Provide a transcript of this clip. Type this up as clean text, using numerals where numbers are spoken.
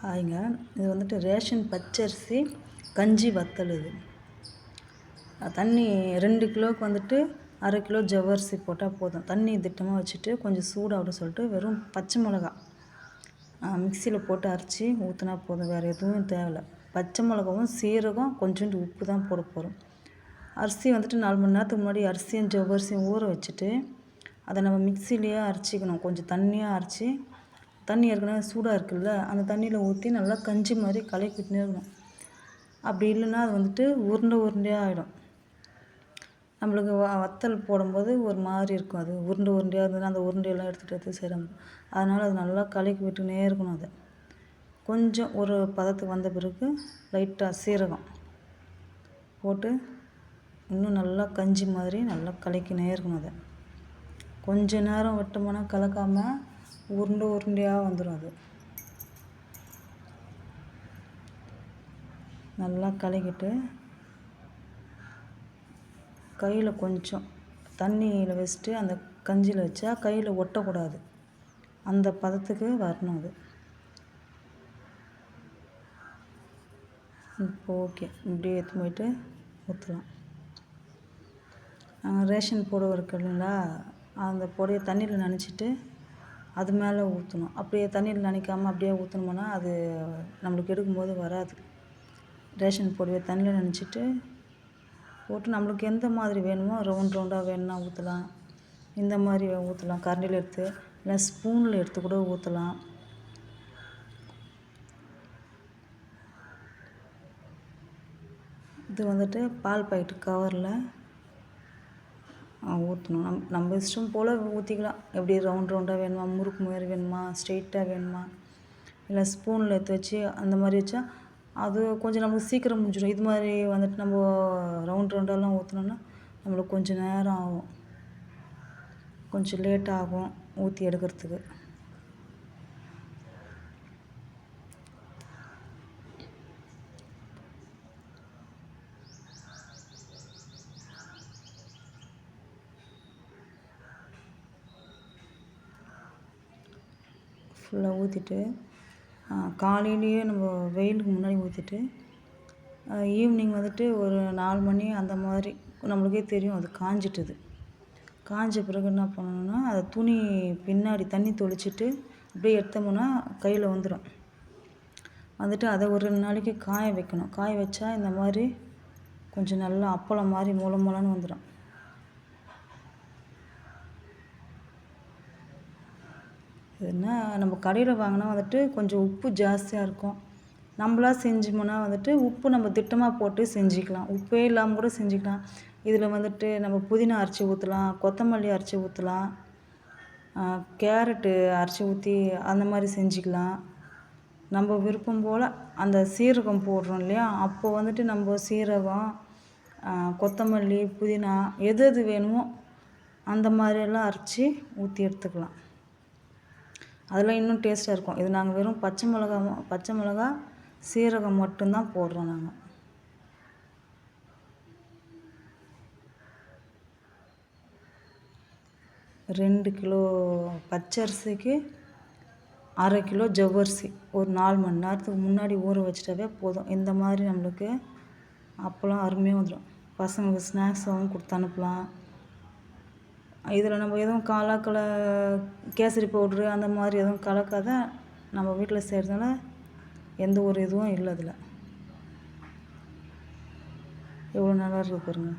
ஹாய்ங்க. இது வந்துட்டு ரேஷன் பச்சரிசி கஞ்சி வத்தல். இது தண்ணி 2 கிலோவுக்கு வந்துட்டு 1/2 கிலோ ஜவ்வரிசி போட்டால் போதும். தண்ணி திட்டமாக வச்சுட்டு கொஞ்சம் சூடாகட்டும் சொல்லிட்டு வெறும் பச்சை மிளகா மிக்சியில் போட்டு அரைச்சி ஊற்றினா போதும். வேறு எதுவும் தேவையில்லை. பச்சை மிளகாவும் சீரகம் கொஞ்சோண்டு உப்பு தான் போட போகிறோம். அரிசி வந்துட்டு 4 மணி நேரத்துக்கு முன்னாடி அரிசியும் ஜவ்வரிசியும் ஊற வச்சுட்டு அதை நம்ம மிக்சிலேயே அரைச்சிக்கணும். கொஞ்சம் தண்ணியாக அரைச்சி, தண்ணி ஏற்கனவே சூடாக இருக்குல்ல, அந்த தண்ணியில் ஊற்றி நல்லா கஞ்சி மாதிரி கலக்கிட்டுனே இருக்கணும். அப்படி இல்லைன்னா அது வந்துட்டு உருண்டையாக ஆகிடும். நம்மளுக்கு வத்தல் போடும்போது ஒரு மாதிரி இருக்கும். அது உருண்டையாக இருந்ததுன்னா அந்த உருண்டையெல்லாம் எடுத்துகிட்டு செய்கிறோம். அதனால் அது நல்லா கலக்கி விட்டுனே இருக்கணும். அதை கொஞ்சம் ஒரு பதத்துக்கு வந்த பிறகு லைட்டாக சீரகம் போட்டு இன்னும் நல்லா கஞ்சி மாதிரி நல்லா கலக்கினே இருக்கணும். அதை கொஞ்ச நேரம் விட்டோம்னா கலக்காமல் உருண்டையாக வந்துடும். அது நல்லா கலக்கிட்டு கையில் கொஞ்சம் தண்ணியில் வச்சுட்டு அந்த கஞ்சியில் வச்சா கையில் ஒட்டக்கூடாது. அந்த பதத்துக்கு வரணும். அது இப்போ ஓகே. இப்படியே எடுத்து போயிட்டு ஊற்றலாம். ரேஷன் புடவை இருக்கு இல்லைங்களா, அந்த புடவையை தண்ணியில் நனைச்சிட்டு அது மேலே ஊற்றணும். அப்படியே தண்ணியில் நனைக்காமல் அப்படியே ஊற்றணும்னா அது நம்மளுக்கு எடுக்கும்போது வராது. ரேஷன் புடவையை தண்ணியில் நனைச்சிட்டு போட்டு நம்மளுக்கு எந்த மாதிரி வேணுமோ ரவுண்டாக வேணும்னா ஊற்றலாம். இந்த மாதிரி ஊற்றலாம். கரண்டியில் எடுத்து இல்லை ஸ்பூனில் எடுத்து கூட ஊற்றலாம். இது வந்துட்டு பால் பாக்கெட்டு கவரில் ஊற்றணும். நம்ம இஷ்டம் போல் ஊற்றிக்கலாம். எப்படி ரவுண்டாக வேணுமா, முறுக்கு மாதிரி வேணுமா, ஸ்ட்ரெயிட்டாக வேணுமா, இல்லை ஸ்பூனில் எடுத்து வச்சு அந்த மாதிரி வச்சா அது கொஞ்சம் நம்மளுக்கு சீக்கிரம் முடிஞ்சிடும். இது மாதிரி வந்துட்டு நம்ம ரவுண்டாலாம் ஊற்றினோன்னா நம்மளுக்கு கொஞ்சம் நேரம் ஆகும், கொஞ்சம் லேட் ஆகும் ஊற்றி எடுக்கிறதுக்கு. ஃபுல்லாக ஊற்றிட்டு காலையிலேயே நம்ம வெயிலுக்கு முன்னாடி ஊற்றிட்டு ஈவினிங் வந்துட்டு ஒரு 4 மணி அந்த மாதிரி நம்மளுக்கே தெரியும் அது காஞ்சிட்டுது. காஞ்ச பிறகு என்ன பண்ணணும்னா அதை துணி பின்னாடி தண்ணி தொளிச்சிட்டு அப்படியே எடுத்தோம்னா கையில் வந்துடும். வந்துட்டு அதை ஒரு 2 நாளைக்கு காய வைக்கணும். காய வச்சா இந்த மாதிரி கொஞ்சம் நல்லா அப்பளம் மாதிரி மொளன்னு வந்துடும். இதுனா நம்ம கடையில் வாங்கினா வந்துட்டு கொஞ்சம் உப்பு ஜாஸ்தியாக இருக்கும். நம்மளா செஞ்சோம்னா வந்துட்டு உப்பு நம்ம திட்டமாக போட்டு செஞ்சுக்கலாம். உப்பே இல்லாமல் கூட செஞ்சுக்கலாம். இதில் வந்துட்டு நம்ம புதினா அரைச்சி ஊற்றலாம், கொத்தமல்லி அரைச்சி ஊற்றலாம், கேரட்டு அரைச்சி ஊற்றி அந்த மாதிரி செஞ்சுக்கலாம். நம்ம விருப்பம் போல் அந்த சீரகம் போடுறோம் இல்லையா, அப்போ வந்துட்டு நம்ம சீரகம், கொத்தமல்லி, புதினா எது வேணுமோ அந்த மாதிரியெல்லாம் அரைச்சி ஊற்றி எடுத்துக்கலாம். அதெல்லாம் இன்னும் டேஸ்ட்டாக இருக்கும். இது நாங்கள் வெறும் பச்சை மிளகா சீரகம் மட்டும்தான் போடுறோம். நாங்கள் 2 கிலோ பச்சரிசிக்கு 1/2 கிலோ ஜவ்வரிசி ஒரு 4 மணி நேரத்துக்கு முன்னாடி ஊற வச்சிட்டாவே போதும். இந்த மாதிரி நம்மளுக்கு அப்போலாம் அருமையாக வந்துடும். பசங்களுக்கு ஸ்நாக்ஸாகவும் கொடுத்து அனுப்பலாம். இதில் நம்ம எதுவும் கேசரி பவுட்ரு அந்த மாதிரி எதுவும் கலக்காத நம்ம வீட்டில் செய்கிறதுனால எந்த ஒரு இதுவும் இல்லை. அதில் எவ்வளோ நல்லா இருக்குது பாருங்கள்.